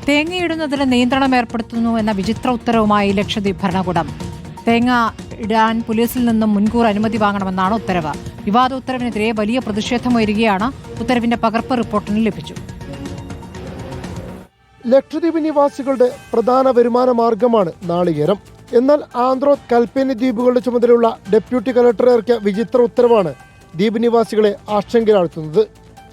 തേങ്ങയിടുന്നതിന് നിയന്ത്രണം ഏർപ്പെടുത്തുന്നു എന്ന വിചിത്ര ഉത്തരവുമായി ലക്ഷദ്വീപ് ഭരണകൂടം. തേങ്ങ ഇടാൻ പോലീസിൽ നിന്നും മുൻകൂർ അനുമതി വാങ്ങണമെന്നാണ് ഉത്തരവ്. വിവാദ ഉത്തരവിനെതിരെ വലിയ പ്രതിഷേധമുയരുകയാണ്. ഉത്തരവിന്റെ പകർപ്പ് റിപ്പോർട്ടിന് ലഭിച്ചു. ലക്ഷദ്വീപ് നിവാസികളുടെ പ്രധാന വരുമാന മാർഗമാണ് നാളികേരം. എന്നാൽ ആന്ത്രോത്ത്, കൽപ്പേനി ദ്വീപുകളുടെ ചുമതലയുള്ള ഡെപ്യൂട്ടി കലക്ടർ ഇറക്കിയ വിചിത്ര ഉത്തരവാണ് ദ്വീപ് നിവാസികളെ ആശങ്കയിലാഴ്ത്തുന്നത്.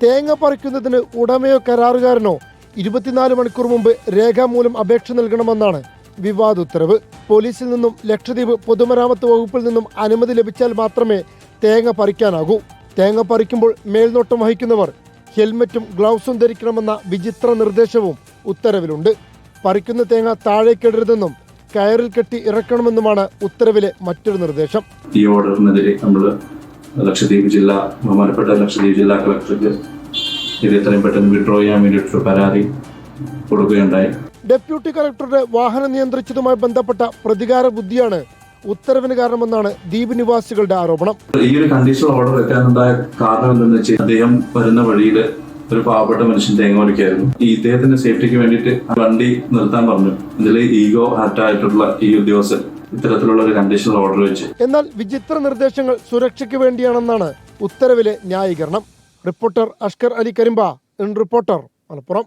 തേങ്ങ പറിക്കുന്നതിന് ഉടമയോ കരാറുകാരനോ 24 മണിക്കൂർ മുമ്പ് രേഖാമൂലം അപേക്ഷ നൽകണമെന്നാണ് വിവാദ ഉത്തരവ്. പോലീസിൽ നിന്നും ലക്ഷദ്വീപ് പൊതുമരാമത്ത് വകുപ്പിൽ നിന്നും അനുമതി ലഭിച്ചാൽ മാത്രമേ തേങ്ങ പറിക്കാനാകൂ. തേങ്ങ പറിക്കുമ്പോൾ മേൽനോട്ടം വഹിക്കുന്നവർ ഹെൽമറ്റും ഗ്ലൗസും ധരിക്കണമെന്ന വിചിത്ര നിർദ്ദേശവും ഉത്തരവിലുണ്ട്. പറിക്കുന്ന തേങ്ങ താഴേക്കിടരുതെന്നും കയറിൽ കെട്ടി ഇറക്കണമെന്നുമാണ് ഉത്തരവിലെ മറ്റൊരു നിർദ്ദേശം. ഈ ഓർഡറിനെതിരെ നമ്മൾ ലക്ഷദ്വീപ് ബഹുമാനപ്പെട്ട ലക്ഷദ്വീപ് ജില്ലാ കളക്ടർക്ക് ഇത് എത്രയും പെട്ടെന്ന് വിഡ്രോ ചെയ്യാൻ വേണ്ടിയിട്ട് പരാതി കൊടുക്കുകയുണ്ടായി. ഡെപ്യൂട്ടി കളക്ടറുടെ വാഹനം നിയന്ത്രിച്ചതുമായി ബന്ധപ്പെട്ട പ്രതികാര ബുദ്ധിയാണ് ഉത്തരവിന് കാരണമെന്നാണ് ദ്വീപ് നിവാസികളുടെ ആരോപണം. ഈ ഒരു കണ്ടീഷണൽ ഓർഡർ വെക്കാനുണ്ടായ കാരണം എന്തെന്ന് വെച്ചാൽ അദ്ദേഹം വരുന്ന വഴിയിൽ ഒരു പാവപ്പെട്ട മനുഷ്യൻ തേങ്ങ വലിക്കായിരുന്നു. ഈ ഇദ്ദേഹത്തിന്റെ സേഫ്റ്റിക്ക് വേണ്ടിയിട്ട് വണ്ടി നിർത്താൻ പറഞ്ഞു. ഇതിൽ ഈഗോ ഹാർട്ടായിട്ടുള്ള ഈ ഉദ്യോഗസ്ഥൻ ഇത്തരത്തിലുള്ള ഒരു കണ്ടീഷണൽ ഓർഡർ വെച്ച്. എന്നാൽ വിചിത്ര നിർദ്ദേശങ്ങൾ സുരക്ഷയ്ക്ക് വേണ്ടിയാണെന്നാണ് ഉത്തരവിലെ ന്യായീകരണം. Reporter Ashkar Ali Karimba, reporter, Malappuram.